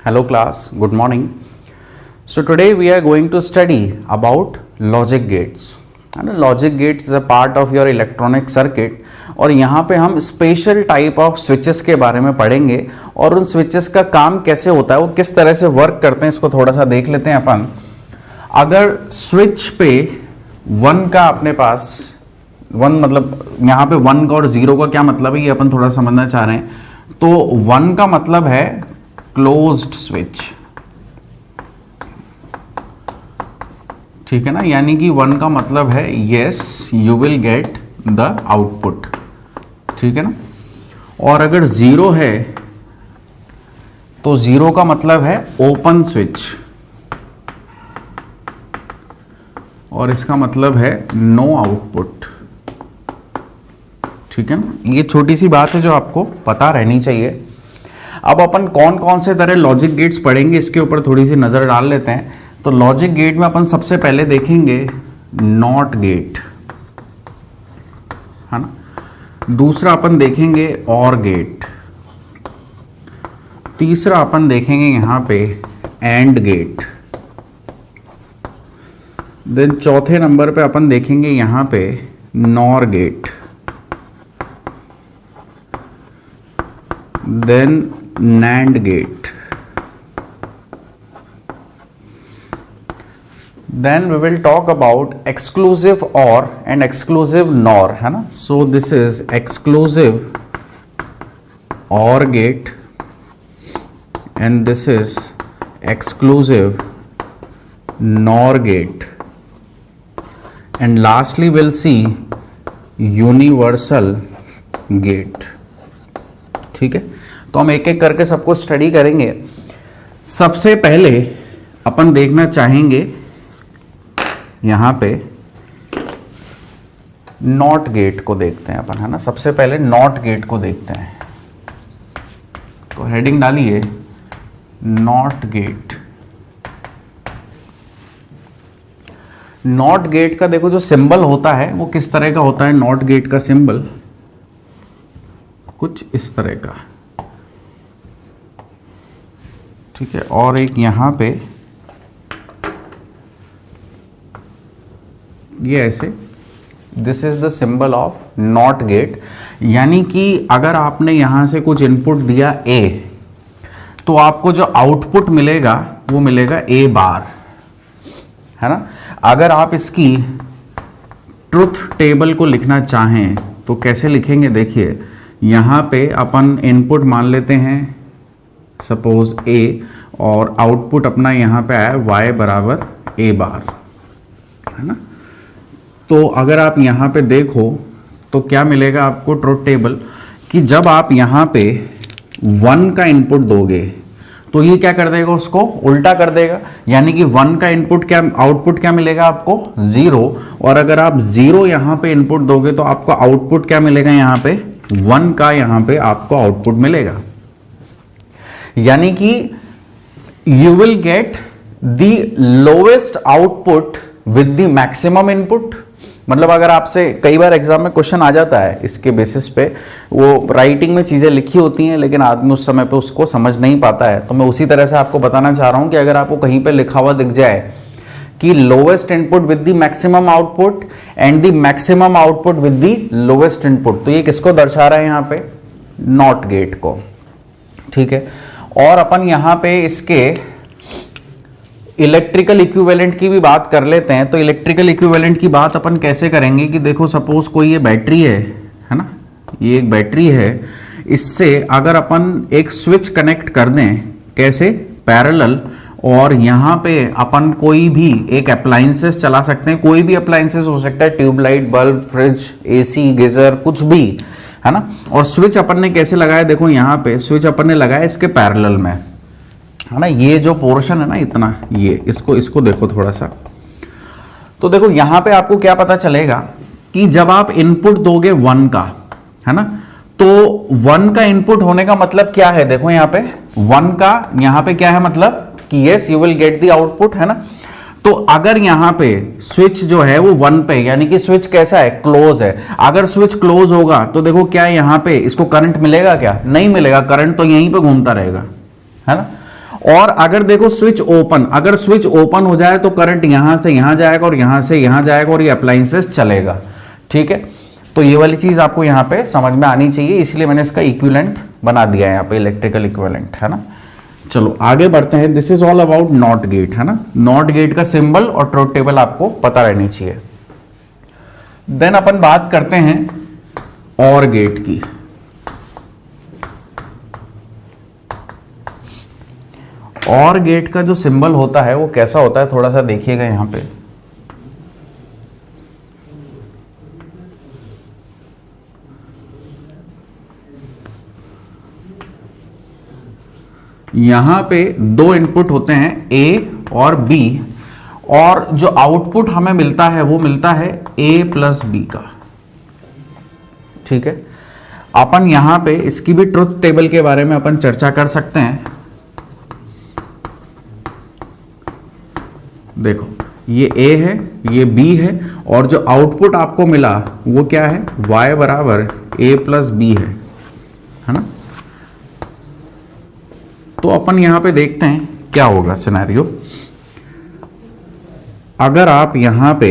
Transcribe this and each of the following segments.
Hello class, good morning. So today we are going to study about logic gates. And logic gates is a part of your electronic circuit. और यहाँ पे हम special type of switches के बारे में पढ़ेंगे और उन स्विचेस का काम कैसे होता है, वो किस तरह से वर्क करते हैं, इसको थोड़ा सा देख लेते हैं अपन. अगर स्विच पे 1 का अपने पास 1 मतलब यहाँ पे 1 का और 0 का क्या मतलब है ये अपन थोड़ा समझना चाह रहे हैं. तो 1 का मतलब है क्लोज्ड स्विच, ठीक है ना, यानी कि 1 का मतलब है yes you will get the output, ठीक है ना. और अगर 0 है तो 0 का मतलब है ओपन स्विच और इसका मतलब है नो आउटपुट, ठीक है ना. ये छोटी सी बात है जो आपको पता रहनी चाहिए. अब अपन कौन कौन से तरह लॉजिक गेट्स पढ़ेंगे इसके ऊपर थोड़ी सी नजर डाल लेते हैं. तो लॉजिक गेट में अपन सबसे पहले देखेंगे नॉट गेट, है ना. दूसरा अपन देखेंगे और गेट. तीसरा अपन देखेंगे यहां पे एंड गेट. देन चौथे नंबर पे अपन देखेंगे यहां पे NOR gate. Then NAND gate. Then we will talk about exclusive OR and exclusive NOR, है ना. So this is exclusive OR gate and this is exclusive NOR gate. And lastly we'll see universal gate, ठीक है. तो हम एक एक करके सबको स्टडी करेंगे. सबसे पहले अपन देखना चाहेंगे यहां पे नॉट गेट को देखते हैं अपन, है ना. सबसे पहले नॉट गेट को देखते हैं. तो हेडिंग डालिए नॉट गेट. नॉट गेट का देखो जो सिंबल होता है वो किस तरह का होता है. नॉट गेट का सिंबल कुछ इस तरह का, ठीक है. और एक यहां पे ये ऐसे, this is the symbol of not gate. यानी कि अगर आपने यहां से कुछ इनपुट दिया ए तो आपको जो आउटपुट मिलेगा वो मिलेगा ए बार, है ना. अगर आप इसकी ट्रुथ टेबल को लिखना चाहें तो कैसे लिखेंगे, देखिए यहां पे अपन इनपुट मान लेते हैं सपोज ए और आउटपुट अपना यहां पे आया y बराबर ए बार, है ना. तो अगर आप यहां पे देखो तो क्या मिलेगा आपको ट्रुथ टेबल कि जब आप यहां पे 1 का इनपुट दोगे तो ये क्या कर देगा, उसको उल्टा कर देगा. यानी कि 1 का इनपुट क्या आउटपुट क्या मिलेगा आपको 0. और अगर आप 0 यहां पे इनपुट दोगे तो आपको आउटपुट क्या मिलेगा, यहां पे 1 का यहां पे आपको आउटपुट मिलेगा. यानी कि you will get the lowest output with the maximum input. मतलब अगर आपसे कई बार एग्जाम में क्वेश्चन आ जाता है इसके बेसिस पे, वो राइटिंग में चीजें लिखी होती हैं लेकिन आदमी उस समय पे उसको समझ नहीं पाता है. तो मैं उसी तरह से आपको बताना चाह रहा हूं कि अगर आपको कहीं पे लिखा हुआ दिख जाए कि lowest input with the maximum output and the maximum output with the lowest input, तो ये किसको दर्शा रहा है यहाँ पे, नॉट गेट को, ठीक है. और अपन यहां पे इसके इलेक्ट्रिकल इक्विवेलेंट की भी बात कर लेते हैं. तो इलेक्ट्रिकल इक्विवेलेंट की बात अपन कैसे करेंगे कि देखो सपोज कोई ये बैटरी है ना, ये एक बैटरी है. इससे अगर अपन एक स्विच कनेक्ट कर दें, कैसे, पैरेलल, और यहां पे अपन कोई भी एक अप्लायंसेस चला सकते हैं. कोई भी अप्लायंसेस हो सकता है, tube light, bulb, fridge, AC, geyser, कुछ भी, है ना. और स्विच अपन ने कैसे लगाया, देखो यहां पे स्विच अपन ने लगाया इसके पैरेलल में, है ना. ये जो पोर्शन है ना इतना, ये इसको देखो थोड़ा सा. तो देखो यहां पे आपको क्या पता चलेगा कि जब आप इनपुट दोगे 1 का, है ना, तो 1 का इनपुट होने का मतलब क्या है, देखो यहां पे 1 का यहां पे क्या है मतलब कि yes you will get the output, है ना. तो अगर यहां पे स्विच जो है वो 1 पे, यानी कि स्विच कैसा है, क्लोज है. अगर स्विच क्लोज होगा तो देखो क्या यहां पे इसको करंट मिलेगा, क्या नहीं मिलेगा, करंट तो यहीं पे घूमता रहेगा, है ना. और अगर देखो स्विच ओपन, अगर स्विच ओपन हो जाए तो करंट यहां से यहां जाएगा और यहां से यहां जाएगा और ये अप्लायंसेस चलेगा। ठीक है, तो ये वाली चीज आपको यहां पे समझ में आनी चाहिए, इसलिए मैंने इसका इक्विवेलेंट बना दिया है यहां पे, इलेक्ट्रिकल इक्विवेलेंट, है ना। चलो आगे बढ़ते हैं। This is all about not gate, है ना। नॉट गेट का सिंबल और ट्रुथ टेबल आपको पता रहनी चाहिए। देन अपन बात करते हैं और गेट की। और गेट का जो सिंबल होता है वो कैसा होता है, थोड़ा सा देखिएगा यहां पे। यहां पे दो इनपुट होते हैं ए और बी, और जो आउटपुट हमें मिलता है वो मिलता है ए प्लस बी का। ठीक है, अपन यहां पे इसकी भी ट्रुथ टेबल के बारे में अपन चर्चा कर सकते हैं। देखो ये ए है, ये बी है, और जो आउटपुट आपको मिला वो क्या है, y बराबर ए प्लस बी है ना। तो अपन यहां पे देखते हैं क्या होगा सिनेरियो। अगर आप यहां पे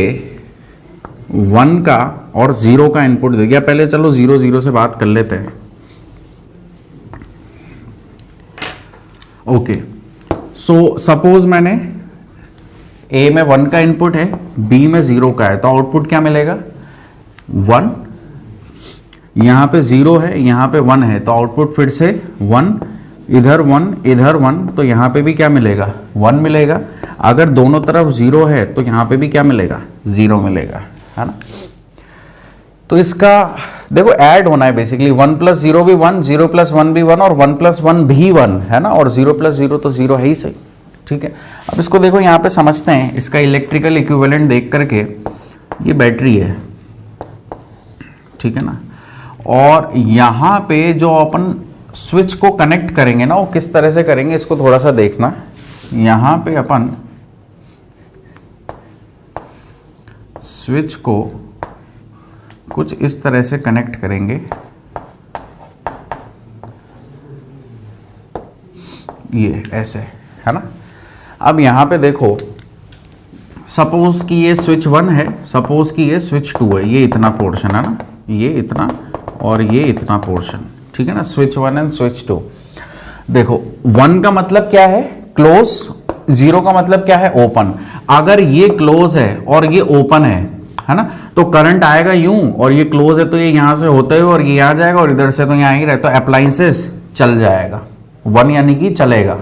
1 का और 0 का इनपुट दे दिया, पहले चलो 0 0 से बात कर लेते हैं। ओके, सो सपोज मैंने ए में 1 का इनपुट है, बी में 0 का है, तो आउटपुट क्या मिलेगा 1। यहां पे 0 है, यहां पे 1 है, तो आउटपुट फिर से 1, इधर 1 इधर 1, तो यहां पे भी क्या मिलेगा 1 मिलेगा। अगर दोनों तरफ 0 है तो यहां पे भी क्या मिलेगा 0 मिलेगा, है ना। तो इसका देखो ऐड होना है बेसिकली, 1 प्लस 0 भी 1, 0 प्लस 1 भी 1 और 1 प्लस 1 भी 1, है ना, और 0 प्लस 0 तो 0 है ही सही। ठीक है, अब इसको देखो यहां पे समझते हैं, इसका इलेक्ट्रिकल इक्विवेलेंट देख करके। ये बैटरी है, ठीक है ना, और यहां पे जो अपन स्विच को कनेक्ट करेंगे ना वो किस तरह से करेंगे इसको थोड़ा सा देखना। यहां पे अपन स्विच को कुछ इस तरह से कनेक्ट करेंगे, ये ऐसे, है ना। अब यहां पे देखो, सपोज कि ये स्विच 1 है, सपोज कि ये स्विच 2 है, ये इतना पोर्शन है ना, ये इतना और ये इतना पोर्शन, ठीक है ना, स्विच 1 एंड स्विच 2। देखो 1 का मतलब क्या है क्लोज, 0 का मतलब क्या है ओपन। अगर ये क्लोज है और ये ओपन है ना, तो करंट आएगा यूं, और ये क्लोज है तो ये यहां से होते हुए और ये आ जाएगा, और इधर से तो यहां ही रहे, तो अप्लायंसेस चल जाएगा। 1 यानी कि चलेगा,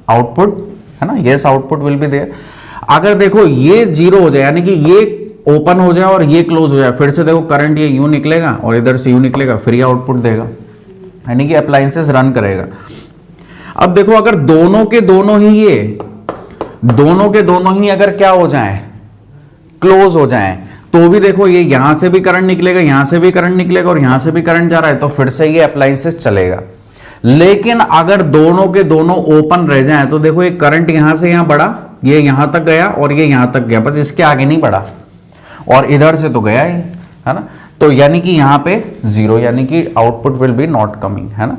आउटपुट है ना, yes output will be there. अगर देखो ये 0 हो जाए यानी कि ये ओपन हो जाए और ये क्लोज हो जाए, फिर से देखो करंट ये यूं निकलेगा और इधर से यूं निकलेगा, फिर ये आउटपुट देगा, यानी कि अप्लायंसेस रन करेगा। अब देखो अगर दोनों के दोनों ही अगर क्या हो जाए क्लोज हो जाए, तो भी देखो ये यहां से भी करंट निकलेगा, यहां से भी करंट निकलेगा और यहां से भी करंट जा रहा है, तो फिर से ये अप्लायंसेस चलेगा। लेकिन अगर दोनों के दोनों ओपन रह जाए तो देखो ये करंट यहां से यहां बढ़ा, ये यहां तक गया और ये यहां तक गया, बस इसके आगे नहीं बढ़ा, और इधर से तो गया ही, है ना। तो यानी कि यहां पे 0, यानी कि output will B not coming, है ना।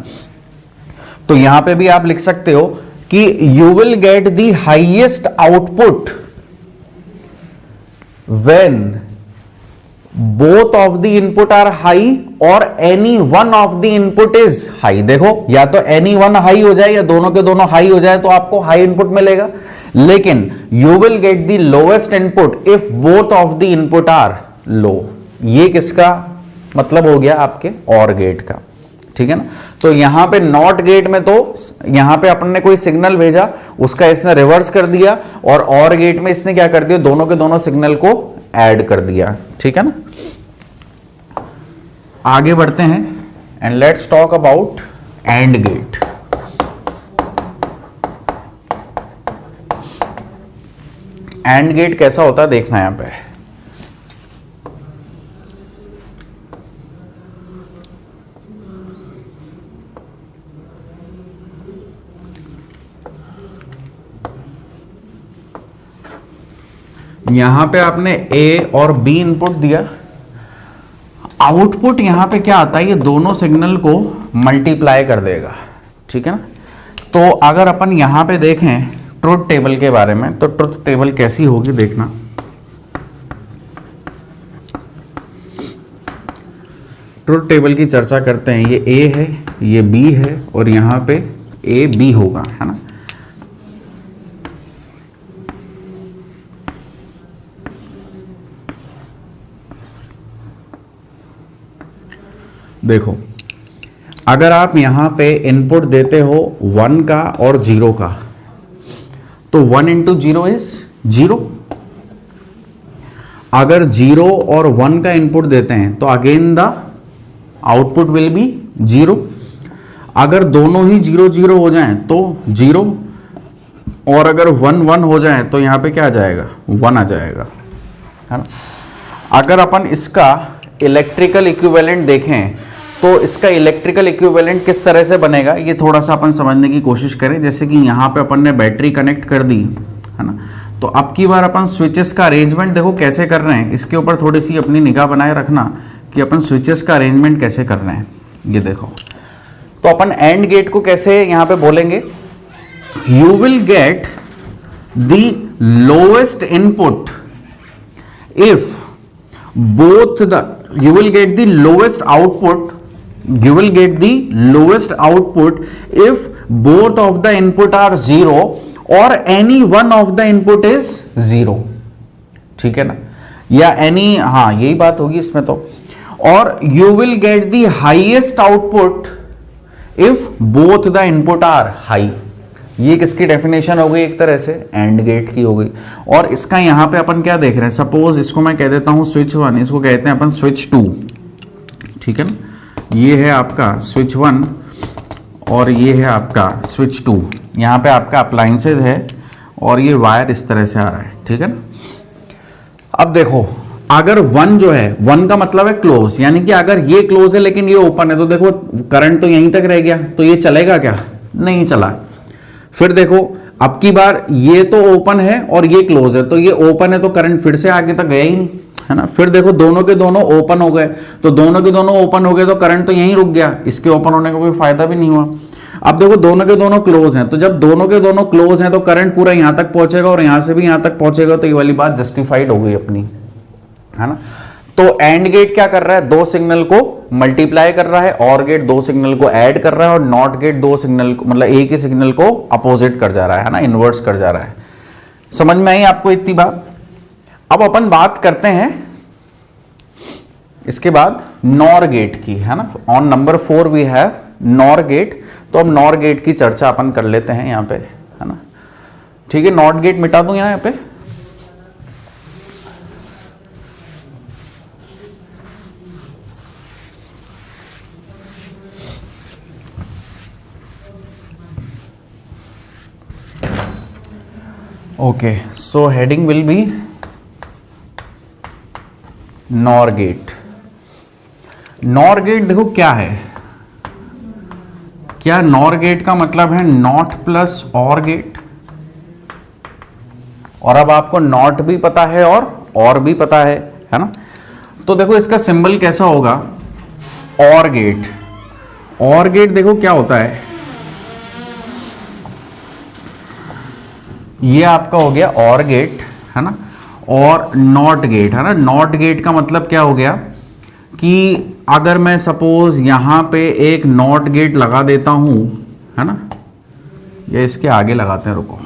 तो यहां पे भी आप लिख सकते हो कि you will get the highest output when both of the input are high और any one of the input is high. देखो या तो एनी वन हाई हो जाए या दोनों के दोनों हाई हो जाए तो आपको हाई इनपुट मिलेगा, लेकिन you will get the lowest input if both of the input are low. ये किसका मतलब हो गया आपके और गेट का, ठीक है ना। तो यहां पे नॉट गेट में तो यहां पे अपन ने कोई सिग्नल भेजा, उसका इसने रिवर्स कर दिया, और गेट में इसने क्या कर दिया, दोनों के दोनों सिग्नल को ऐड कर दिया, ठीक है ना। आगे बढ़ते हैं and let's talk about AND gate. AND gate कैसा होता है देखना यहां पे। यहां पे आपने ए और बी इनपुट दिया, आउटपुट यहां पे क्या आता है, ये दोनों सिग्नल को मल्टीप्लाई कर देगा, ठीक है ना। तो अगर अपन यहां पे देखें ट्रुथ टेबल के बारे में, तो ट्रुथ टेबल कैसी होगी देखना। ट्रुथ टेबल की चर्चा करते हैं। ये ए है, ये बी है और यहां पे ए बी होगा, है ना। देखो अगर आप यहां पे इनपुट देते हो 1 का और 0 का, तो 1 इंटू 0 इज 0। अगर 0 और 1 का इनपुट देते हैं तो again the output will B 0। अगर दोनों ही 0 0 हो जाएं तो 0, और अगर 1 1 हो जाए तो यहां पे क्या आ जाएगा, 1 आ जाएगा, है ना। अगर अपन इसका इलेक्ट्रिकल इक्विवेलेंट देखें तो इसका इलेक्ट्रिकल इक्विवेलेंट किस तरह से बनेगा, ये थोड़ा सा अपन समझने की कोशिश करें। जैसे कि यहाँ पे अपन ने बैटरी कनेक्ट कर दी, है ना। तो अब की बार अपन स्विचेस का अरेंजमेंट देखो कैसे कर रहे हैं, इसके ऊपर थोड़ी सी अपनी निगाह बनाए रखना कि अपन स्विचेस का अरेंजमेंट कैसे कर रहे हैं। ये देखो, तो अपन एंड गेट को कैसे यहाँ पे बोलेंगे, you will get the lowest input if both the, you will get the lowest output, you will get the lowest output if both of the input are 0 or any one of the input is 0, ठीक है ना, या any, हाँ यही बात होगी इसमें तो। और you will get the highest output if both the input are high। ये किसकी डेफिनेशन हो गई, एक तरह से एंड गेट की हो गई। और इसका यहां पे अपन क्या देख रहे हैं, सपोज इसको मैं कह देता हूं स्विच 1, इसको कहते हैं अपन स्विच 2, ठीक है ना। ये है आपका स्विच 1 और ये है आपका स्विच 2। यहां पे आपका अप्लायंसेज है और ये वायर इस तरह से आ रहा है, ठीक है ना। अब देखो अगर 1 जो है, 1 का मतलब है क्लोज, यानी कि अगर ये क्लोज है लेकिन ये ओपन है, तो देखो करंट तो यहीं तक रह गया, तो ये चलेगा क्या, नहीं चला। फिर देखो अब की बार ये तो ओपन है और ये क्लोज है, तो ये ओपन है तो करंट फिर से आगे तक गया ही नहीं, है ना। फिर देखो दोनों के दोनों ओपन हो गए, तो दोनों के दोनों ओपन हो गए तो करंट तो यहीं रुक गया, इसके ओपन होने का कोई फायदा भी नहीं हुआ। अब देखो दोनों के दोनों क्लोज हैं, तो जब दोनों के दोनों क्लोज हैं तो करंट पूरा यहां तक पहुंचेगा और यहां से भी यहां तक पहुंचेगा, तो ये वाली बात जस्टिफाइड हो गई अपनी, है ना। तो एंड गेट क्या कर रहा है, 2 सिग्नल को मल्टीप्लाई कर रहा है, और गेट 2 सिग्नल को ऐड कर रहा है, और नॉट गेट 2 सिग्नल को, मतलब एक ही सिग्नल को अपोजिट कर जा रहा है ना, इनवर्स कर जा रहा है। समझ में आई आपको इतनी बात। अब अपन बात करते हैं इसके बाद नॉर गेट की, है ना। On number 4 we have NOR gate. तो अब नॉर गेट की चर्चा अपन कर लेते हैं यहां पे, है ना। ठीक है, नॉट गेट मिटा दूं यहां पे। Okay, so heading will be NOR gate. NOR gate देखो क्या है, क्या नॉर गेट का मतलब है नॉट प्लस और गेट। और अब आपको नॉट भी पता है और भी पता है ना। तो देखो इसका सिंबल कैसा होगा, और गेट। और गेट देखो क्या होता है, ये आपका हो गया और गेट, है ना। और नॉट गेट, है ना। नॉट गेट का मतलब क्या हो गया कि अगर मैं सपोज यहां पे एक नॉट गेट लगा देता हूं, है ना, या इसके आगे लगाते हैं, रुको,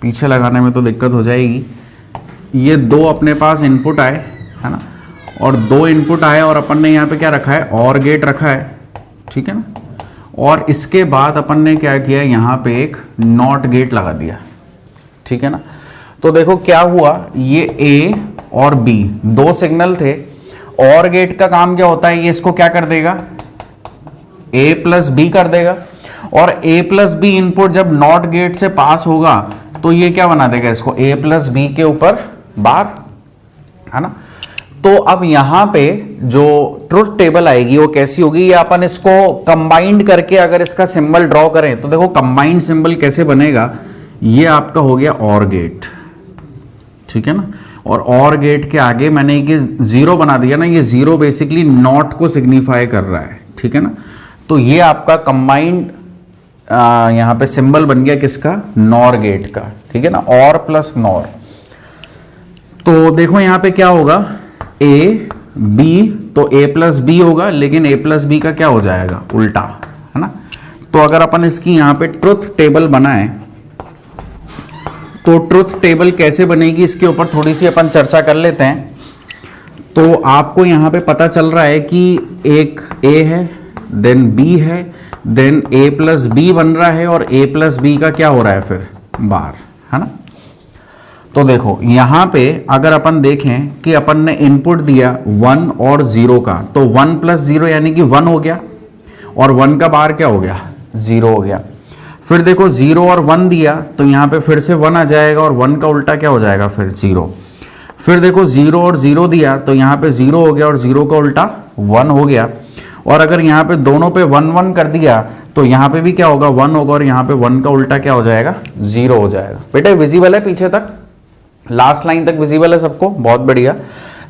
पीछे लगाने में तो दिक्कत हो जाएगी। ये 2 अपने पास इनपुट आए, है ना, और 2 इनपुट आए और अपन ने यहाँ पे क्या रखा है, और गेट रखा है, ठीक है ना। और इसके बाद अपन ने क्या किया, यहाँ पे एक नॉट गेट लगा दिया, ठीक है ना। तो देखो क्या हुआ, ये A और B 2 सिग्नल थे। और गेट का काम क्या होता है, ये इसको क्या कर देगा, A प्लस B कर देगा। और A प्लस B इनपुट जब नॉट गेट से पास होगा तो ये क्या बना देगा, इसको A प्लस B के ऊपर बार, है ना। तो अब यहां पे जो ट्रुथ टेबल आएगी वो कैसी होगी, ये अपन इसको कंबाइंड करके अगर इसका सिंबल ड्रॉ करें तो देखो कंबाइंड सिंबल कैसे बनेगा, ये आपका हो गया और गेट, ठीक है ना। और गेट के आगे मैंने ये 0 बना दिया ना, ये 0 बेसिकली नॉट को सिग्निफाई कर रहा है, ठीक है ना। तो ये आपका कंबाइंड यहाँ पे सिंबल बन गया किसका, नॉर गेट का, ठीक है ना, और प्लस नॉर। तो देखो यहाँ पे क्या होगा, ए बी, तो ए प्लस बी होगा, लेकिन ए प्लस बी का क्या हो जाएगा, उल्टा, है ना। तो अगर अपन इसकी यहाँ पे ट्रुथ टेबल बनाए तो ट्रुथ टेबल कैसे बनेगी इसके ऊपर थोड़ी सी अपन चर्चा कर लेते हैं। तो आपको यहाँ पे पता चल रहा है कि एक ए है, देन बी है, देन ए प्लस बी बन रहा है, और ए प्लस बी का क्या हो रहा है फिर बार, है ना। तो देखो यहां पे अगर अपन देखें कि अपन ने इनपुट दिया 1 और 0 का, तो 1 प्लस 0 यानी कि 1 हो गया, और 1 का बार क्या हो गया, 0 हो गया। फिर देखो 0 और 1 दिया, तो यहां पे फिर से 1 आ जाएगा, और 1 का उल्टा क्या हो जाएगा फिर 0। फिर देखो 0 और 0 दिया, तो यहां पे 0 हो गया, और 0 का उल्टा 1 हो गया। और अगर यहाँ पे दोनों पे 1 1 कर दिया, तो यहाँ पे भी क्या होगा, 1 होगा, और यहाँ पे 1 का उल्टा क्या हो जाएगा, 0 हो जाएगा। बेटा विजिबल है पीछे तक, लास्ट लाइन तक विजिबल है सबको, बहुत बढ़िया।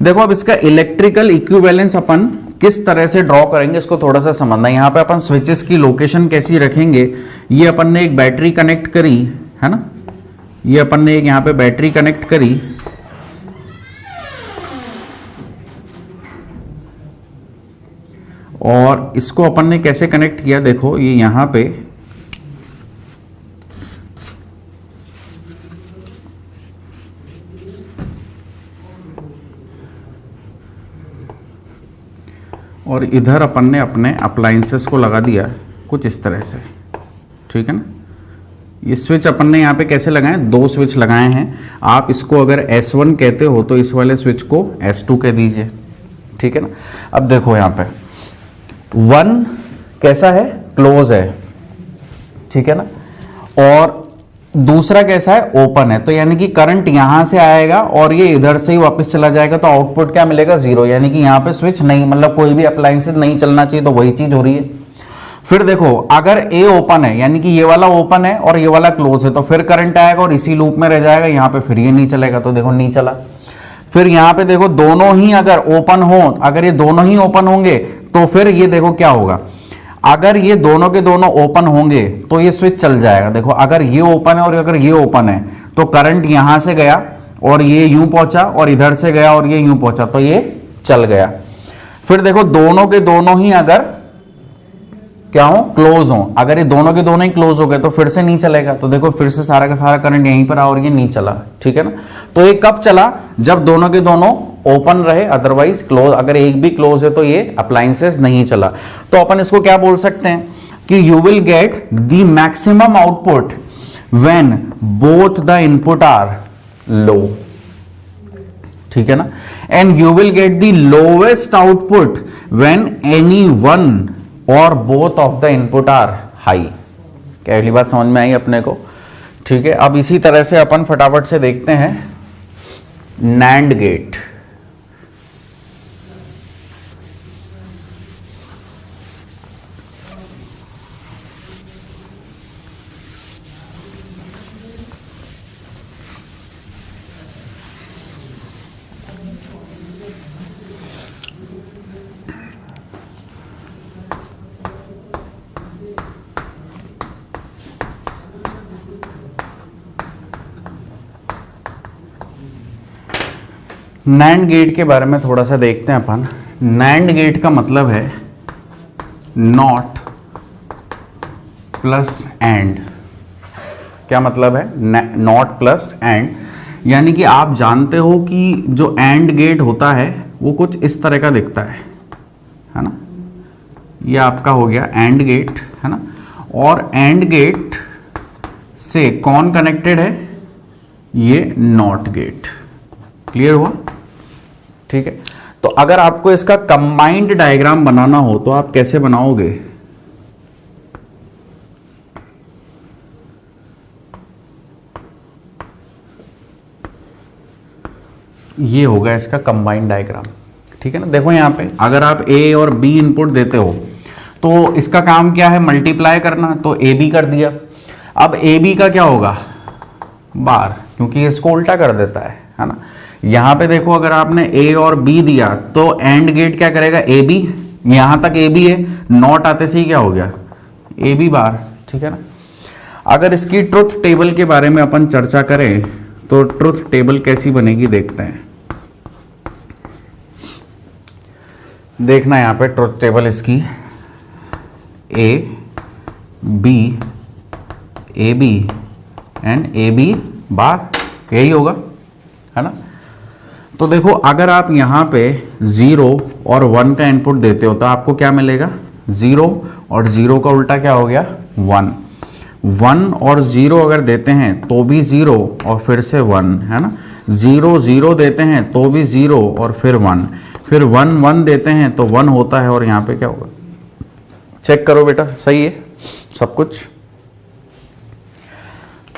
देखो अब इसका इलेक्ट्रिकल इक्विवेलेंस अपन किस तरह से ड्रॉ करेंगे इसको थोड़ा सा समझना। यहाँ पे अपन स्विचेस की लोकेशन कैसी रखेंगे, ये अपन ने एक बैटरी कनेक्ट करी, है ना, ये अपन ने एक यहाँ पे बैटरी कनेक्ट करी, और इसको अपन ने कैसे कनेक्ट किया, देखो ये यहां पे और इधर अपन ने अपने अप्लायंसेस को लगा दिया कुछ इस तरह से, ठीक है ना। ये स्विच अपन ने यहाँ पे कैसे लगाए, 2 स्विच लगाए हैं। आप इसको अगर S1 कहते हो तो इस वाले स्विच को S2 कह दीजिए, ठीक है ना। अब देखो यहाँ पे 1 कैसा है, क्लोज है, ठीक है ना, और दूसरा कैसा है, ओपन है। तो यानी कि करंट यहां से आएगा और ये इधर से ही वापस चला जाएगा, तो आउटपुट क्या मिलेगा, 0। यानी कि यहाँ पे स्विच नहीं, मतलब कोई भी अप्लायंसेस नहीं चलना चाहिए, तो वही चीज हो रही है। फिर देखो अगर ए ओपन है, यानी कि ये वाला ओपन है और ये वाला क्लोज है, तो फिर करंट आएगा और इसी लूप में रह जाएगा, यहाँ पे फिर ये नहीं चलेगा, तो देखो नहीं चला। फिर यहाँ पे देखो दोनों ही अगर ओपन हो, अगर ये दोनों ही ओपन होंगे तो फिर ये देखो क्या होगा, अगर ये दोनों के दोनों ओपन होंगे तो ये स्विच चल जाएगा। देखो अगर ये ओपन है और अगर ये ओपन है, तो करंट यहां से गया और ये यूं पहुंचा, और इधर से गया और ये यूं पहुंचा, तो ये चल गया। फिर देखो दोनों के दोनों ही अगर क्या हो, क्लोज हो, अगर ये दोनों के दोनों ही क्लोज हो गए तो फिर से नहीं चलेगा, तो देखो फिर से सारा का सारा करंट यहीं पर आ और ये नहीं चला, ठीक है ना। तो ये कब चला, जब दोनों के दोनों ओपन रहे, अदरवाइज क्लोज, अगर एक भी क्लोज है तो ये अप्लायंसेस नहीं चला। तो अपन इसको क्या बोल सकते हैं कि you will get the maximum output when both the input are low, ठीक है ना, and you will get the lowest output when any one और both of the input are high. क्या अगली बात समझ में आई अपने को, ठीक है। अब इसी तरह से अपन फटाफट से देखते हैं नैंड गेट। नैंड गेट के बारे में थोड़ा सा देखते हैं अपन। नैंड गेट का मतलब है नॉट प्लस एंड। क्या मतलब है, नॉट प्लस एंड, यानी कि आप जानते हो कि जो एंड गेट होता है वो कुछ इस तरह का दिखता है ना। ये आपका हो गया एंड गेट, है ना, और एंड गेट से कौन कनेक्टेड है, ये नॉट गेट। क्लियर हुआ, ठीक है। तो अगर आपको इसका कंबाइंड डायग्राम बनाना हो तो आप कैसे बनाओगे, ये होगा इसका कंबाइंड डायग्राम, ठीक है ना। देखो यहां पे अगर आप ए और बी इनपुट देते हो तो इसका काम क्या है, मल्टीप्लाई करना, तो ए बी कर दिया। अब ए बी का क्या होगा, बार, क्योंकि इसको उल्टा कर देता है ना। यहां पे देखो अगर आपने ए और बी दिया तो एंड गेट क्या करेगा, ए बी, यहां तक ए बी है, नॉट आते से ही क्या हो गया, ए बी बार, ठीक है ना। अगर इसकी ट्रुथ टेबल के बारे में अपन चर्चा करें तो ट्रुथ टेबल कैसी बनेगी देखते हैं। देखना यहां पे ट्रुथ टेबल इसकी A B and A B bar, यही होगा, है ना। तो देखो अगर आप यहाँ पे 0 और 1 का इनपुट देते हो तो आपको क्या मिलेगा, 0 और 0 का उल्टा क्या हो गया 1। 1 और 0 अगर देते हैं तो भी 0 और फिर से 1, है ना। 0 0 देते हैं तो भी 0 और फिर 1, फिर 1 1 देते हैं तो 1 होता है और यहाँ पे क्या होगा, चेक करो बेटा, सही है सब कुछ।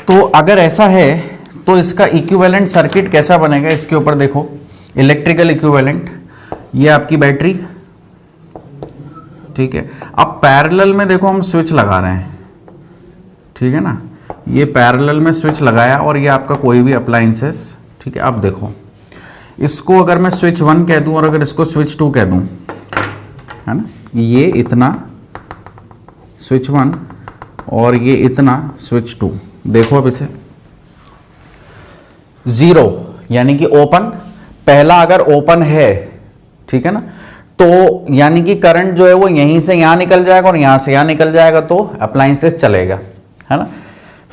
तो अगर ऐसा है तो इसका इक्विवेलेंट सर्किट कैसा बनेगा, इसके ऊपर देखो, इलेक्ट्रिकल इक्विवेलेंट, ये आपकी बैटरी, ठीक है। अब पैरेलल में देखो हम स्विच लगा रहे हैं, ठीक है ना, ये पैरेलल में स्विच लगाया और ये आपका कोई भी अप्लायंसेस, ठीक है। अब देखो इसको अगर मैं स्विच 1 कह दूं और अगर इसको स्विच 2 कह दूं, है ना, ये इतना स्विच 1 और ये इतना स्विच 2, देखो अब इसे 0 यानी कि ओपन, पहला अगर ओपन है, ठीक है ना, तो यानी कि करंट जो है वो यहीं से यहां निकल जाएगा और यहां से यहां निकल जाएगा तो अप्लायंसेस चलेगा, है ना।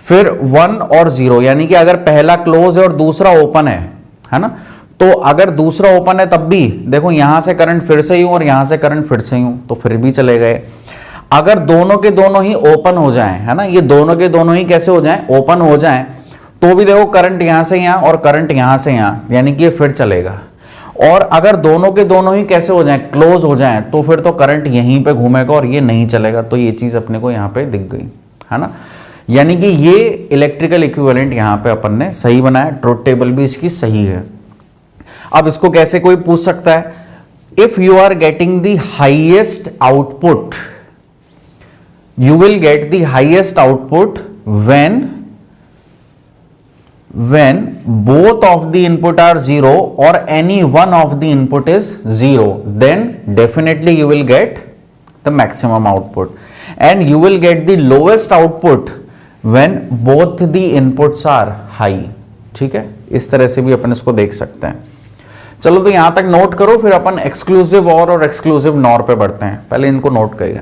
फिर 1 और 0 यानी कि अगर पहला क्लोज है और दूसरा ओपन है ना, तो अगर दूसरा ओपन है तब भी देखो यहां से करंट फिर से यूं और यहां से करंट फिर से यूं, तो फिर भी चले गए। अगर दोनों के दोनों ही ओपन हो जाएं, है ना, ये दोनों के दोनों ही कैसे हो जाएं, ओपन हो जाएं, तो भी देखो करंट यहां से यहां और करंट यहां से यहां, यानी कि ये फिर चलेगा। और अगर दोनों के दोनों ही कैसे हो जाएं, क्लोज हो जाएं, तो फिर तो करंट यहीं पे घूमेगा और ये नहीं चलेगा। तो ये चीज अपने को यहां पे दिख गई, है ना। यानी कि ये इलेक्ट्रिकल इक्विवेलेंट यहां पे अपन ने सही बनाया, ट्रुथ टेबल भी इसकी सही है। अब इसको कैसे कोई पूछ सकता है, if you are getting the highest output, you will get the highest output when both of the input are 0 or any one of the input is 0, then definitely you will get the maximum output, and you will get the lowest output when both the inputs are high, ठीक है। इस तरह से भी अपन इसको देख सकते हैं। चलो तो यहां तक नोट करो, फिर अपन एक्सक्लूसिव और एक्सक्लूसिव नॉर पे बढ़ते हैं। पहले इनको नोट करिए।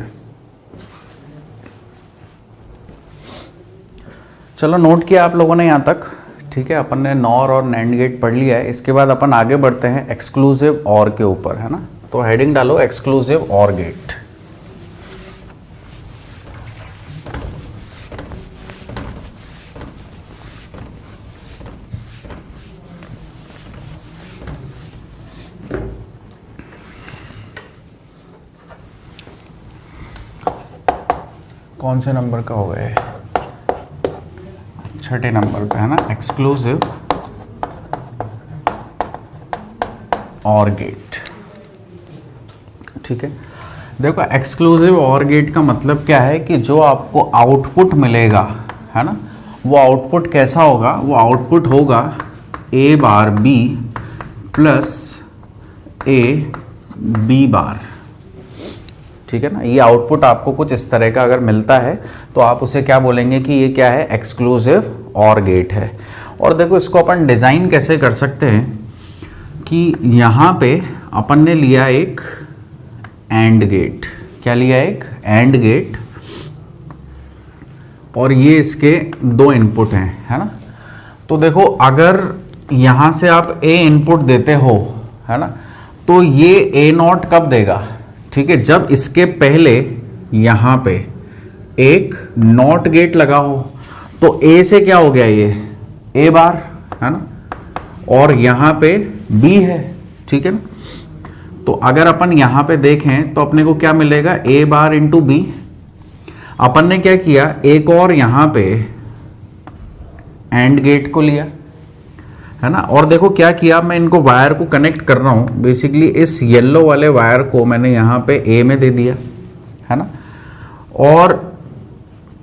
चलो नोट किया आप लोगों ने यहाँ तक, ठीक है। अपन ने नॉर और नैंड गेट पढ़ लिया है। इसके बाद अपन आगे बढ़ते हैं एक्सक्लूसिव और के ऊपर, है ना। तो हेडिंग डालो एक्सक्लूसिव और गेट। कौन से नंबर का हो गया, छठे नंबर का, है ना, एक्सक्लूसिव और गेट, ठीक है। देखो एक्सक्लूसिव और गेट का मतलब क्या है कि जो आपको आउटपुट मिलेगा, है ना, वो आउटपुट कैसा होगा, वो आउटपुट होगा A bar B plus A B bar, ठीक है ना। ये आउटपुट आपको कुछ इस तरह का अगर मिलता है तो आप उसे क्या बोलेंगे कि ये क्या है, एक्सक्लूसिव और गेट है। और देखो इसको अपन डिज़ाइन कैसे कर सकते हैं कि यहाँ पे अपन ने लिया एक एंड गेट, क्या लिया, एक एंड गेट, और ये इसके 2 इनपुट हैं, है ना। तो देखो अगर यहाँ से आप ए इनपुट देते हो, है ना, तो ये ए नॉट कब देगा, ठीक है, जब इसके पहले यहाँ पे एक नॉट गेट लगा हो। तो ए से क्या हो गया, ये ए बार, है ना, और यहाँ पे बी है, ठीक है ना। तो अगर अपन यहाँ पे देखें तो अपने को क्या मिलेगा, ए बार इंटू बी। अपन ने क्या किया, एक और यहाँ पे एंड गेट को लिया, है ना, और देखो क्या किया, मैं इनको वायर को कनेक्ट कर रहा हूँ। बेसिकली इस येलो वाले वायर को मैंने यहाँ पे ए में दे दिया, है ना, और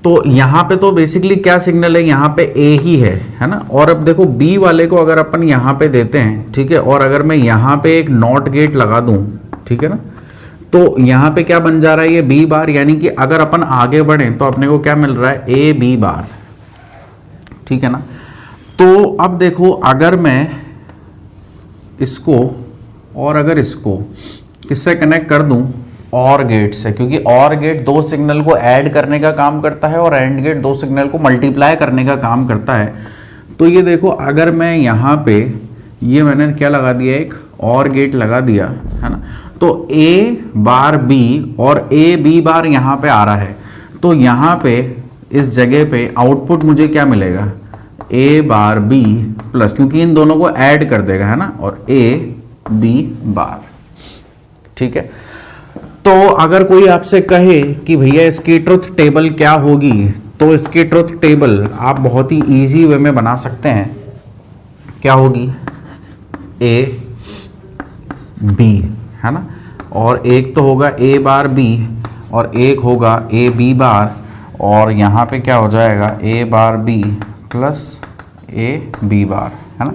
तो यहाँ पे तो बेसिकली क्या सिग्नल है, यहाँ पे ए ही है ना। और अब देखो बी वाले को अगर अपन यहाँ पे देते हैं, ठीक है, और अगर मैं यहाँ पे एक नॉट गेट लगा दूँ, ठीक है ना, तो यहाँ पे क्या बन जा रहा है, ये बी बार, यानी कि अगर अपन आगे बढ़ें तो अपने को क्या मिल रहा है, ए बी बार, ठीक है ना। तो अब देखो अगर मैं इसको और अगर इसको किससे कनेक्ट कर दूं, और गेट से, क्योंकि और गेट दो सिग्नल को ऐड करने का काम करता है और एंड गेट दो सिग्नल को मल्टीप्लाई करने का काम करता है। तो ये देखो अगर मैं यहाँ पे ये मैंने क्या लगा दिया, एक और गेट लगा दिया है ना, तो ए बार बी और ए बी बार यहाँ पे आ रहा है, तो यहाँ पे इस जगह पे आउटपुट मुझे क्या मिलेगा, ए बार बी प्लस, क्योंकि इन दोनों को ऐड कर देगा है ना, और ए बी बार। ठीक है, तो अगर कोई आपसे कहे कि भैया इसकी ट्रुथ टेबल क्या होगी, तो इसकी ट्रुथ टेबल आप बहुत ही इजी वे में बना सकते हैं। क्या होगी, ए बी है ना, और एक तो होगा ए बार बी और एक होगा ए बी बार, और यहाँ पे क्या हो जाएगा A bar B plus A B bar है ना।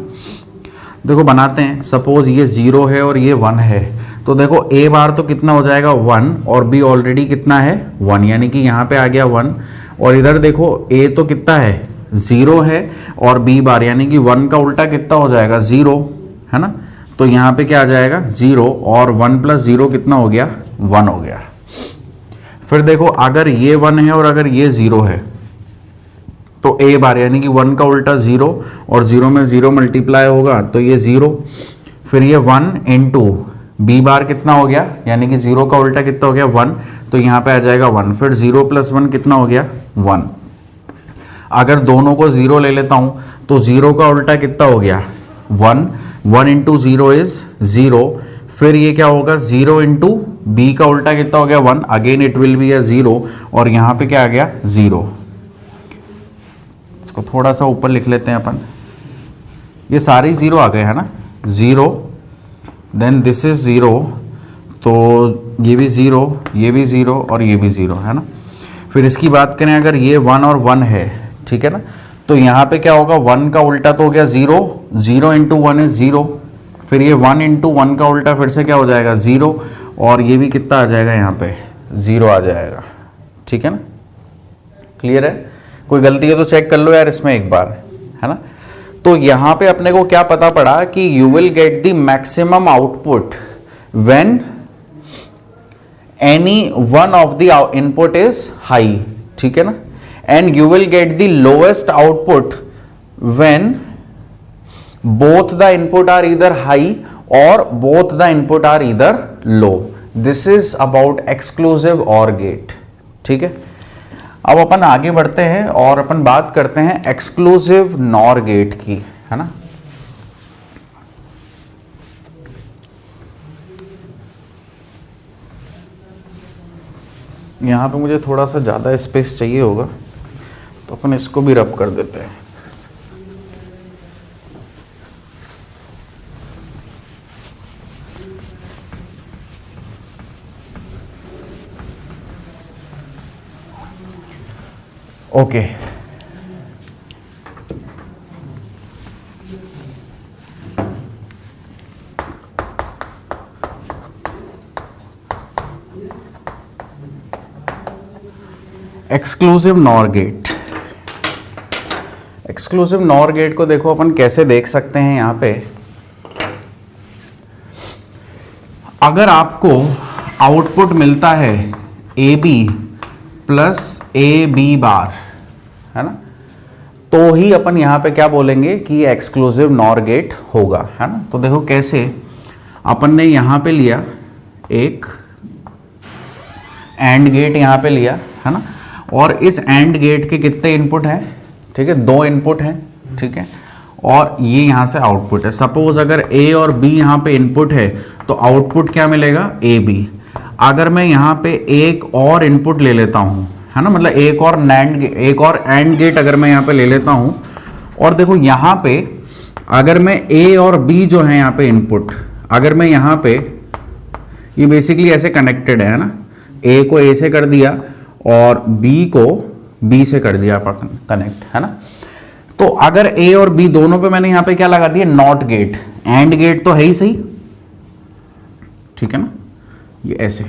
देखो बनाते हैं, सपोज ये 0 है और ये 1 है, तो देखो ए बार तो कितना हो जाएगा 1 और बी ऑलरेडी कितना है 1, यानी कि यहाँ पे आ गया 1, और इधर देखो ए तो कितना है 0 है और बी बार यानी कि 1 का उल्टा कितना हो जाएगा 0 है ना, तो यहाँ पे क्या आ जाएगा 0 और 1 प्लस 0 कितना हो गया 1 हो गया। फिर देखो अगर ये 1 है और अगर ये 0 है तो ए बार यानी कि 1 का उल्टा 0 और 0 में 0 मल्टीप्लाई होगा तो ये 0, फिर ये 1 इंटू बी बार कितना हो गया, यानी कि 0 का उल्टा कितना हो गया 1, तो यहाँ पे आ जाएगा 1, फिर 0 प्लस 1 कितना हो गया 1। अगर दोनों को 0 ले लेता हूँ तो 0 का उल्टा कितना हो गया 1, 1 इंटू 0 इज 0, फिर ये क्या होगा 0 इंटू बी का उल्टा कितना हो गया 1, again it will be a 0, और यहाँ पे क्या आ गया 0। इसको थोड़ा सा ऊपर लिख लेते हैं अपन, ये सारी 0 आ गए है ना, 0 देन दिस इज 0, तो ये भी 0, ये भी 0 और ये भी 0 है ना। फिर इसकी बात करें अगर ये 1 और 1 है, ठीक है ना, तो यहाँ पे क्या होगा 1 का उल्टा तो हो गया 0, 0 इंटू 1 इज 0, फिर ये 1 इंटू 1 का उल्टा फिर से क्या हो जाएगा 0, और ये भी कितना आ जाएगा यहाँ पे 0 आ जाएगा। ठीक है ना, क्लियर है, कोई गलती है तो चेक कर लो यार इसमें एक बार, है ना। तो यहाँ पे अपने को क्या पता पड़ा कि you will get the maximum output when any one of the input is high, ठीक है ना, and you will get the lowest output when both the input are either high or both the input are either low. This is about exclusive OR gate. ठीक है, अब अपन आगे बढ़ते हैं और अपन बात करते हैं एक्सक्लूसिव नॉर गेट की, है ना। यहां पे मुझे थोड़ा सा ज्यादा स्पेस चाहिए होगा तो अपन इसको भी रब कर देते हैं। Okay, exclusive NOR gate. Exclusive NOR gate को देखो अपन कैसे देख सकते हैं, यहाँ पे अगर आपको आउटपुट मिलता है A B plus A B bar, है ना, तो ही अपन यहाँ पे क्या बोलेंगे कि एक्सक्लूसिव नॉर गेट होगा, है ना। तो देखो कैसे, अपन ने यहाँ पे लिया एक एंड गेट यहाँ पे लिया, है ना, और इस एंड गेट के कितने इनपुट हैं, ठीक है, 2 इनपुट हैं, ठीक है, और ये यहाँ से आउटपुट है। सपोज अगर ए और बी यहाँ पे इनपुट है तो आउटपुट क्या मिलेगा ए बी। अगर मैं यहाँ पे एक और इनपुट ले लेता हूँ, है ना, मतलब एक और एंड गेट अगर मैं यहाँ पे ले लेता हूँ, और देखो यहाँ पे अगर मैं ए और बी जो है यहाँ पे इनपुट, अगर मैं यहाँ पे ये बेसिकली ऐसे कनेक्टेड है ना, ए को ए से कर दिया और बी को बी से कर दिया कनेक्ट, है ना। तो अगर ए और बी दोनों पे मैंने यहाँ पे क्या लगा दिया नॉट गेट, एंड गेट तो है ही सही, ठीक है ना, ये ऐसे।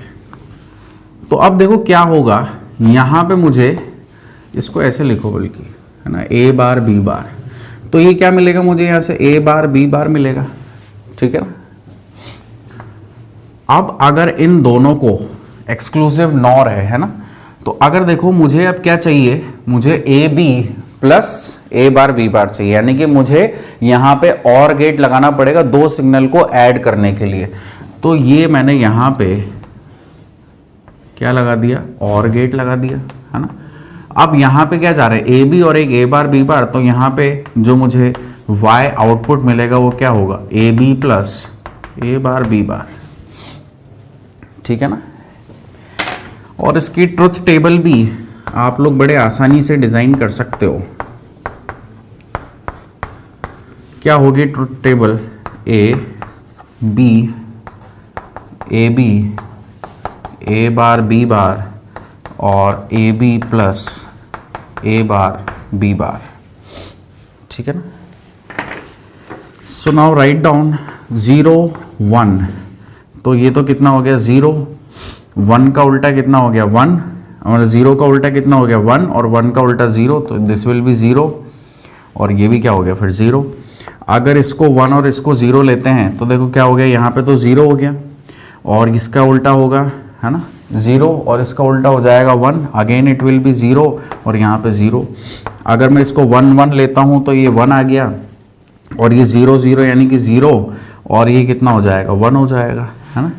तो अब देखो क्या होगा, यहां पे मुझे इसको ऐसे लिखो बल्कि, है है ना, ए बार बी बार। तो ये क्या मिलेगा मुझे यहाँ से, ए बार बी बार मिलेगा, ठीक है ना। अब अगर इन दोनों को एक्सक्लूसिव नॉर है ना, तो अगर देखो मुझे अब क्या चाहिए, मुझे A B plus A bar B bar चाहिए, यानी कि मुझे यहाँ पे और गेट लगाना पड़ेगा दो सिग्नल को ऐड करने के लिए। तो ये मैंने यहाँ पे क्या लगा दिया, और गेट लगा दिया, है ना। अब यहाँ पे क्या जा रहा है, ए बी और एक ए बार बी बार, तो यहाँ पे जो मुझे y आउटपुट मिलेगा वो क्या होगा, A B plus A bar B bar, ठीक है ना। और इसकी ट्रुथ टेबल भी आप लोग बड़े आसानी से डिजाइन कर सकते हो। क्या होगी truth table, A B A bar B bar और A B plus A bar B bar, ठीक है ना। सो नाउ राइट डाउन 0 1, तो ये तो कितना हो गया 0, 1 का उल्टा कितना हो गया 1, और 0 का उल्टा कितना हो गया 1, और 1 का उल्टा 0, तो दिस विल बी 0, और ये भी क्या हो गया फिर 0। अगर इसको 1 और इसको 0 लेते हैं तो देखो क्या हो गया, यहाँ पे तो 0 हो गया, और इसका उल्टा होगा, है ना, 0, और इसका उल्टा हो जाएगा 1, अगेन इट विल बी 0, और यहाँ पे 0। अगर मैं इसको 1 1 लेता हूँ तो ये 1 आ गया, और ये 0 0 यानी कि 0, और ये कितना हो जाएगा 1 हो जाएगा, है ना।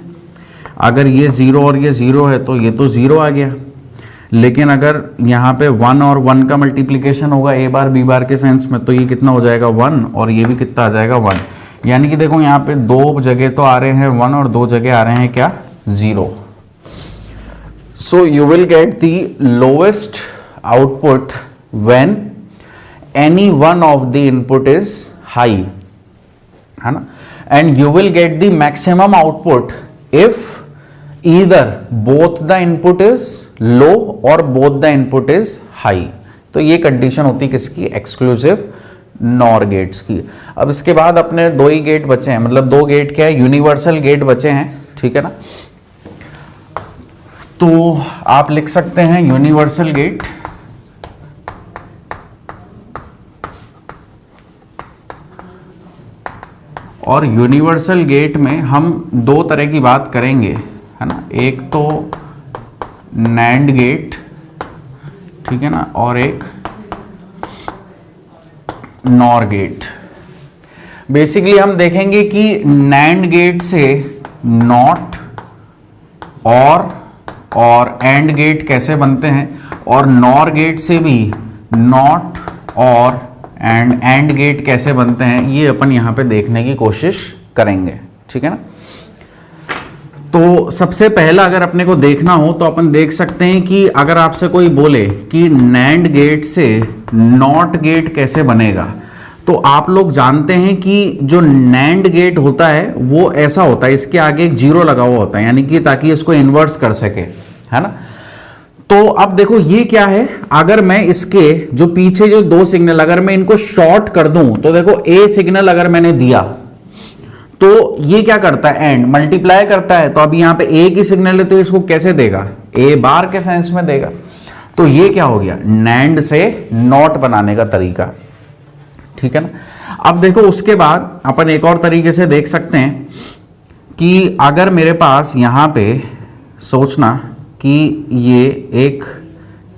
अगर ये 0 और ये 0 है तो ये तो 0 आ गया, लेकिन अगर यहाँ पे 1 और 1 का मल्टीप्लिकेशन होगा ए बार बी बार के सेंस में, तो ये कितना हो जाएगा 1, और ये भी कितना आ जाएगा 1, यानी कि देखो यहाँ पे दो जगह तो आ रहे हैं 1 और दो जगह आ रहे हैं क्या 0। So you will get the lowest output when any one of the input is high, है ना, and you will get the maximum output if either both the input is low or both the input is high। तो ये condition होती है किसकी, exclusive nor gets की। अब इसके बाद अपने दो ही गेट बचे हैं, मतलब दो गेट क्या है, यूनिवर्सल गेट बचे हैं, ठीक है ना। तो आप लिख सकते हैं यूनिवर्सल गेट, और यूनिवर्सल गेट में हम दो तरह की बात करेंगे, है ना। एक तो नैंड गेट, ठीक है ना, और एक नॉर गेट। बेसिकली हम देखेंगे कि नैंड गेट से नॉट और एंड गेट कैसे बनते हैं, और नॉर गेट से भी नॉट और एंड गेट कैसे बनते हैं, ये अपन यहाँ पे देखने की कोशिश करेंगे, ठीक है ना। तो सबसे पहला अगर अपने को देखना हो तो अपन देख सकते हैं कि अगर आपसे कोई बोले कि नैंड गेट से नॉट गेट कैसे बनेगा, तो आप लोग जानते हैं कि जो नैंड गेट होता है वो ऐसा होता है, इसके आगे एक 0 लगा हुआ होता है, यानी कि ताकि इसको इन्वर्स कर सके, है ना। तो अब देखो ये क्या है, अगर मैं इसके जो पीछे जो दो सिग्नल अगर मैं इनको शॉर्ट कर दूं, तो देखो ए सिग्नल अगर मैंने दिया तो ये क्या करता है, एंड मल्टीप्लाई करता है। तो अब यहाँ पे ए की सिग्नल है तो इसको कैसे देगा, ए बार के सेंस में देगा। तो ये क्या हो गया, नैंड से नॉट बनाने का तरीका, ठीक है ना। अब देखो उसके बाद अपन एक और तरीके से देख सकते हैं कि अगर मेरे पास यहाँ पे सोचना कि ये एक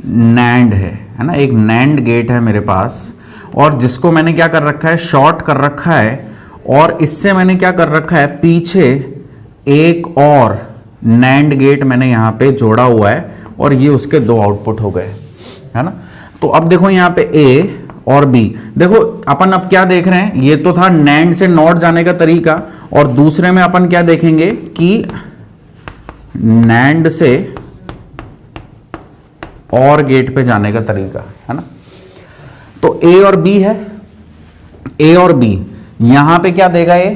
नैंड है ना, एक नैंड गेट है मेरे पास, और जिसको मैंने क्या कर रखा है, शॉर्ट कर रखा है, और इससे मैंने क्या कर रखा है, पीछे एक और नैंड गेट मैंने यहाँ पे जोड़ा हुआ है, और ये उसके दो आउटपुट हो गए, है ना। तो अब देखो यहाँ पे ए और बी, देखो अपन अब क्या देख रहे हैं, ये तो था नैंड से नॉट जाने का तरीका, और दूसरे में अपन क्या देखेंगे कि नैंड से और गेट पे जाने का तरीका, है ना। तो ए और बी है, ए और बी यहां पे क्या देगा, ये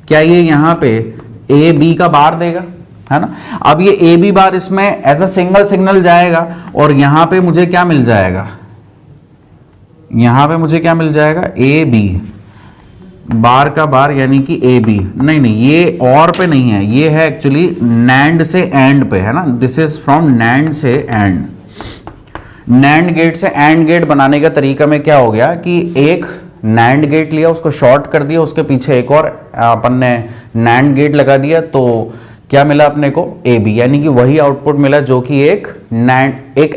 क्या, ये यहां पे ए बी का बार देगा, है ना। अब ये ए बी बार इसमें एज अ सिंगल सिग्नल जाएगा, और यहां पे मुझे क्या मिल जाएगा, यहां पे मुझे क्या मिल जाएगा, ए बी बार का बार, यानी कि ए बी, नहीं ये और पे नहीं है, ये है एक्चुअली नैंड से एंड पे, है ना। दिस इज फ्रॉम नैंड से एंड, नैंड गेट से एंड गेट बनाने का तरीका में क्या हो गया कि एक नैंड गेट लिया, उसको शॉर्ट कर दिया, उसके पीछे एक और अपन ने नैंड गेट लगा दिया, तो क्या मिला अपने को ए बी, यानी कि वही आउटपुट मिला जो कि एक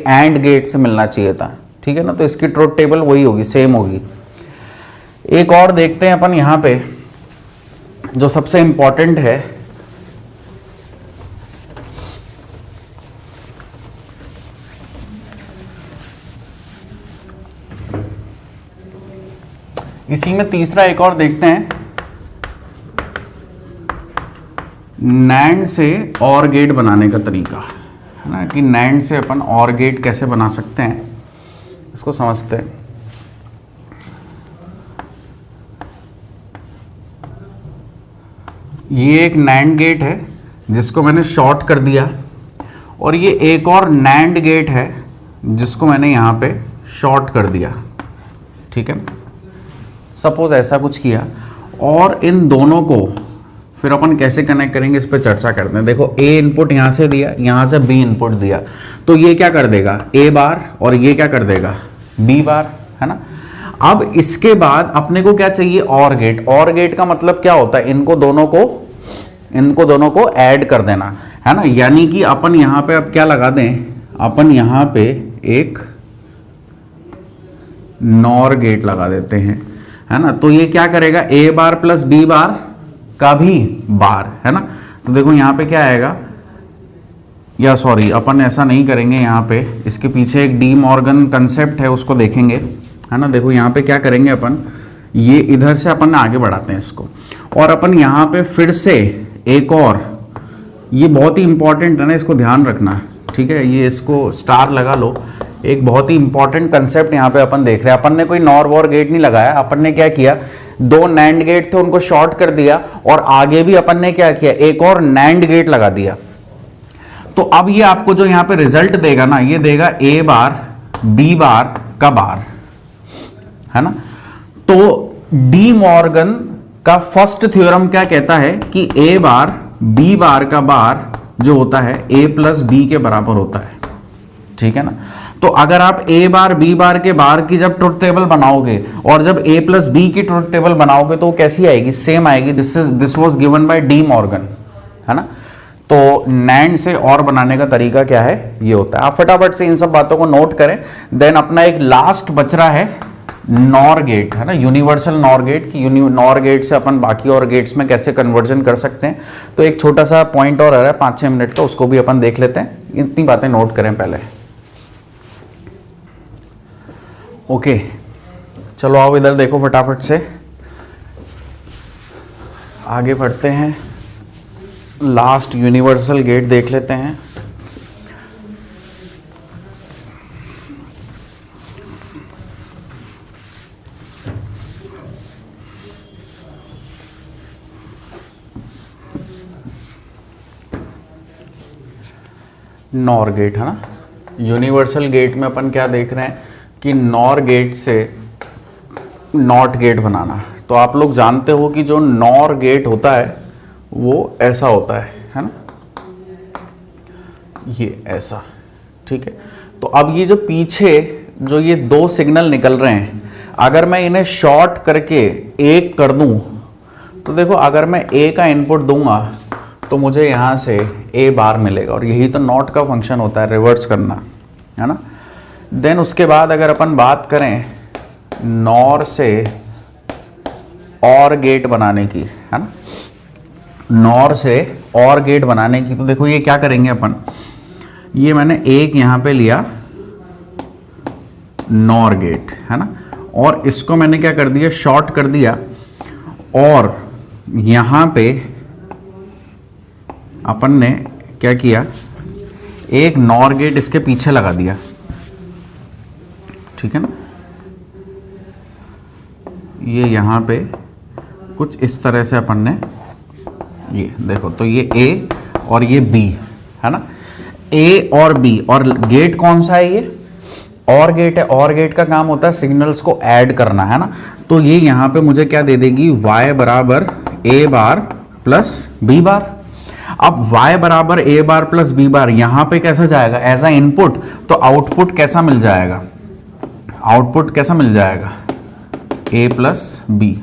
एंड गेट से मिलना चाहिए था। ठीक है ना, तो इसकी ट्रुथ टेबल वही होगी, सेम होगी। एक और देखते हैं अपन यहां पे जो सबसे इंपॉर्टेंट है, इसी में तीसरा एक और देखते हैं, नैंड से और गेट बनाने का तरीका है ना, कि नैंड से अपन और गेट कैसे बना सकते हैं, इसको समझते हैं। ये एक नैंड गेट है जिसको मैंने शॉर्ट कर दिया, और ये एक और नैंड गेट है जिसको मैंने यहाँ पे शॉर्ट कर दिया। ठीक है, सपोज ऐसा कुछ किया, और इन दोनों को फिर अपन कैसे कनेक्ट करेंगे इस पर चर्चा करते हैं। देखो ए इनपुट यहाँ से दिया, यहाँ से बी इनपुट दिया, तो ये क्या कर देगा ए बार, और ये क्या कर देगा बी बार, है ना। अब इसके बाद अपने को क्या चाहिए, और गेट। और गेट का मतलब क्या होता है, इनको दोनों को ऐड कर देना, है ना। यानी कि अपन यहां पे अब क्या लगा दें, अपन यहां पे एक नॉर गेट लगा देते हैं, है ना। तो ये क्या करेगा, ए बार प्लस बी बार का भी बार, है ना। तो देखो यहां पे क्या आएगा, या सॉरी अपन ऐसा नहीं करेंगे, यहां पे इसके पीछे एक डी मॉर्गन कंसेप्ट है, उसको देखेंगे, है ना। देखो यहां पे क्या करेंगे अपन, ये इधर से अपन आगे बढ़ाते हैं इसको, और अपन यहां पे फिर से एक और, ये बहुत ही इंपॉर्टेंट है ना, इसको ध्यान रखना। ठीक है, ये इसको स्टार लगा लो। एक बहुत ही इंपॉर्टेंट कंसेप्ट यहाँ पे अपन देख रहे हैं। अपन ने कोई नॉर वॉर गेट नहीं लगाया, अपन ने क्या किया, दो नैंड गेट थे उनको शॉर्ट कर दिया, और आगे भी अपन ने क्या किया, एक और नैंड गेट लगा दिया। तो अब ये आपको जो यहाँ पे रिजल्ट देगा ना, ये देगा ए बार बी बार का बार, है ना। तो डी मॉर्गन का फर्स्ट थ्योरम क्या कहता है कि ए बार बी बार का बार जो होता है ए प्लस बी के बराबर होता है। ठीक है ना। तो अगर आप ए बार बी बार के बार की जब ट्रुथ टेबल बनाओगे, और जब ए प्लस बी की ट्रुथ टेबल बनाओगे, तो कैसी आएगी, सेम आएगी। This was given by De Morgan, है ना। तो नैंड से और बनाने का तरीका क्या है, ये होता है। आप फटाफट से इन सब बातों को नोट करें। देन अपना एक लास्ट बच रहा है नॉर गेट, है ना, यूनिवर्सल नॉर गेट। कि नॉर गेट से अपन बाकी और गेट्स में कैसे कन्वर्जन कर सकते हैं। तो एक छोटा सा पॉइंट और आ रहा है 5-6 मिनट का, उसको भी अपन देख लेते हैं। इतनी बातें नोट करें पहले। ओके, चलो आओ इधर देखो, फटाफट से आगे बढ़ते हैं। लास्ट यूनिवर्सल गेट देख लेते हैं। नॉर गेट, है ना। यूनिवर्सल गेट में अपन क्या देख रहे हैं कि नॉर गेट से नॉट गेट बनाना। तो आप लोग जानते हो कि जो नॉर गेट होता है वो ऐसा होता है ना, ये ऐसा। ठीक है, तो अब ये जो पीछे जो ये दो सिग्नल निकल रहे हैं, अगर मैं इन्हें शॉर्ट करके एक कर दूं, तो देखो अगर मैं ए का इनपुट दूंगा तो मुझे यहां से ए बार मिलेगा, और यही तो नॉट का फंक्शन होता है, रिवर्स करना, है ना। देन उसके बाद अगर अपन बात करें नॉर से और गेट बनाने की, है ना, नॉर से और गेट बनाने की, तो देखो ये क्या करेंगे अपन, ये मैंने एक यहां पे लिया नॉर गेट, है ना, और इसको मैंने क्या कर दिया, शॉर्ट कर दिया, और यहां पे अपन ने क्या किया, एक नॉर गेट इसके पीछे लगा दिया। ठीक है ना, ये यहां पे कुछ इस तरह से अपन ने, ये देखो, तो ये ए और ये बी, है ना, ए और बी, और गेट कौन सा है, ये और गेट है। और गेट का काम होता है सिग्नल्स को ऐड करना, है ना। तो ये यहां पे मुझे क्या दे देगी, y बराबर ए बार प्लस बी बार। अब y बराबर a बार प्लस b बार यहां पे कैसा जाएगा एज अ इनपुट, तो आउटपुट कैसा मिल जाएगा, आउटपुट कैसा मिल जाएगा a प्लस b,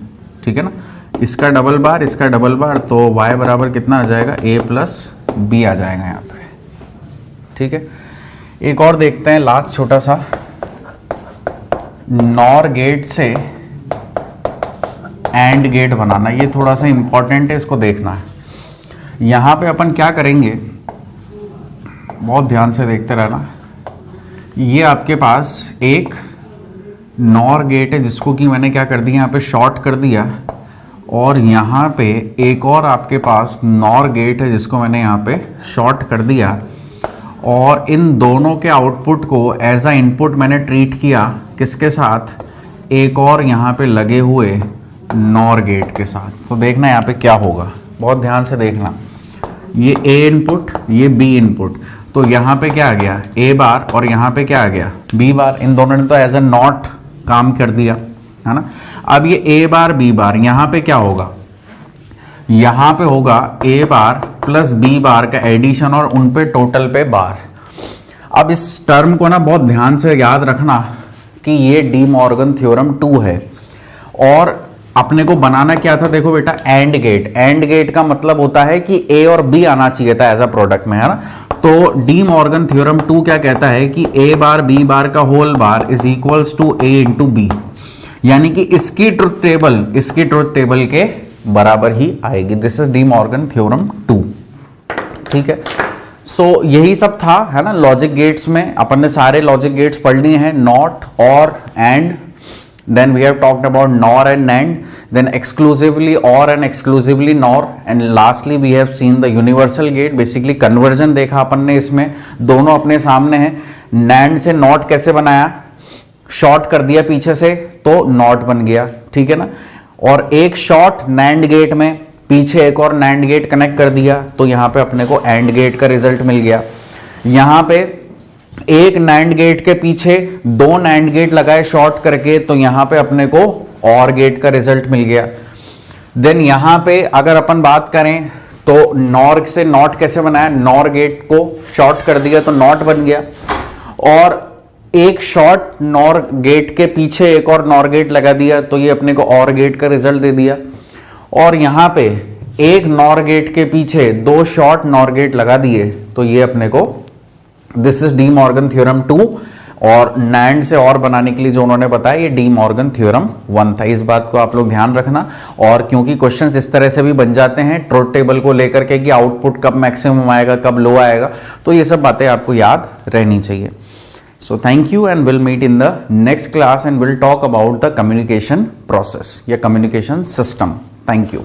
ठीक है ना, इसका डबल बार इसका डबल बार, तो y बराबर कितना आ जाएगा a प्लस b आ जाएगा यहाँ पे, ठीक है। एक और देखते हैं लास्ट छोटा सा, नॉर गेट से एंड गेट बनाना, ये थोड़ा सा इंपॉर्टेंट है, इसको देखना है। यहाँ पे अपन क्या करेंगे, बहुत ध्यान से देखते रहना। ये आपके पास एक नॉर गेट है जिसको कि मैंने क्या कर दिया, यहाँ पे शॉर्ट कर दिया, और यहाँ पे एक और आपके पास नॉर गेट है जिसको मैंने यहाँ पे शॉर्ट कर दिया, और इन दोनों के आउटपुट को एज अ इनपुट मैंने ट्रीट किया किसके साथ, एक और यहाँ पे लगे हुए नॉर गेट के साथ। तो देखना यहाँ पे क्या होगा, बहुत ध्यान से देखना। ये A इनपुट, ये B इनपुट, तो यहाँ पे क्या आ गया A बार, और यहाँ पे क्या आ गया B बार। इन दोनों ने तो एज अ नॉट काम कर दिया, है ना। अब ये A बार B बार, यहाँ पे क्या होगा, यहाँ पे होगा A bar plus B bar का एडिशन, और उन पे टोटल पे बार। अब इस टर्म को ना बहुत ध्यान से याद रखना कि ये डी मॉर्गन थ्योरम 2 है, और अपने को बनाना क्या था, देखो बेटा एंड गेट। एंड गेट का मतलब होता है कि A और B आना चाहिए था एज अ प्रोडक्ट में, है ना। तो डी मॉर्गन थ्योरम 2 क्या कहता है कि A बार B बार का whole bar is equals to A into B, यानी कि इसकी ट्रुथ टेबल के बराबर ही आएगी। This is De Morgan theorem 2, ठीक है। सो यही सब था, है ना। लॉजिक गेट्स में अपन ने सारे लॉजिक गेट्स पढ़ लिए हैं, नॉट, और, and, then we have talked about nor and and, then exclusively or and exclusively nor, and lastly we have seen the universal gate। basically conversion देखा अपन ने, इसमें दोनों अपने सामने हैं। NAND से नॉट कैसे बनाया, शॉर्ट कर दिया पीछे से तो नॉट बन गया, ठीक है ना। और एक शॉर्ट NAND गेट में पीछे एक और NAND गेट कनेक्ट कर दिया, तो यहाँ पे अपने को AND गेट का रिजल्ट मिल गया। यहाँ पे एक NAND गेट के पीछे दो NAND गेट लगाए शॉर्ट करके, तो यहां पे अपने को OR गेट का रिजल्ट मिल गया। देन यहां पे अगर अपन बात करें तो NOR से नॉट कैसे बनाया, NOR गेट को शॉर्ट कर दिया तो नॉट बन गया, और एक शॉर्ट NOR गेट के पीछे एक और NOR गेट लगा दिया, तो ये अपने को OR गेट का रिजल्ट दे दिया। और यहां पे एक NOR गेट के पीछे दो शॉर्ट NOR गेट लगा दिए, तो ये अपने को this is De Morgan theorem 2। और NAND से और बनाने के लिए जो उन्होंने बताया, ये डी मॉर्गन थ्योरम 1 था। इस बात को आप लोग ध्यान रखना। और क्योंकि क्वेश्चंस इस तरह से भी बन जाते हैं ट्रुथ टेबल को लेकर के कि आउटपुट कब मैक्सिमम आएगा कब लो आएगा, तो ये सब बातें आपको याद रहनी चाहिए। So thank you and will meet in the next class and will talk about the communication process या कम्युनिकेशन सिस्टम। Thank you.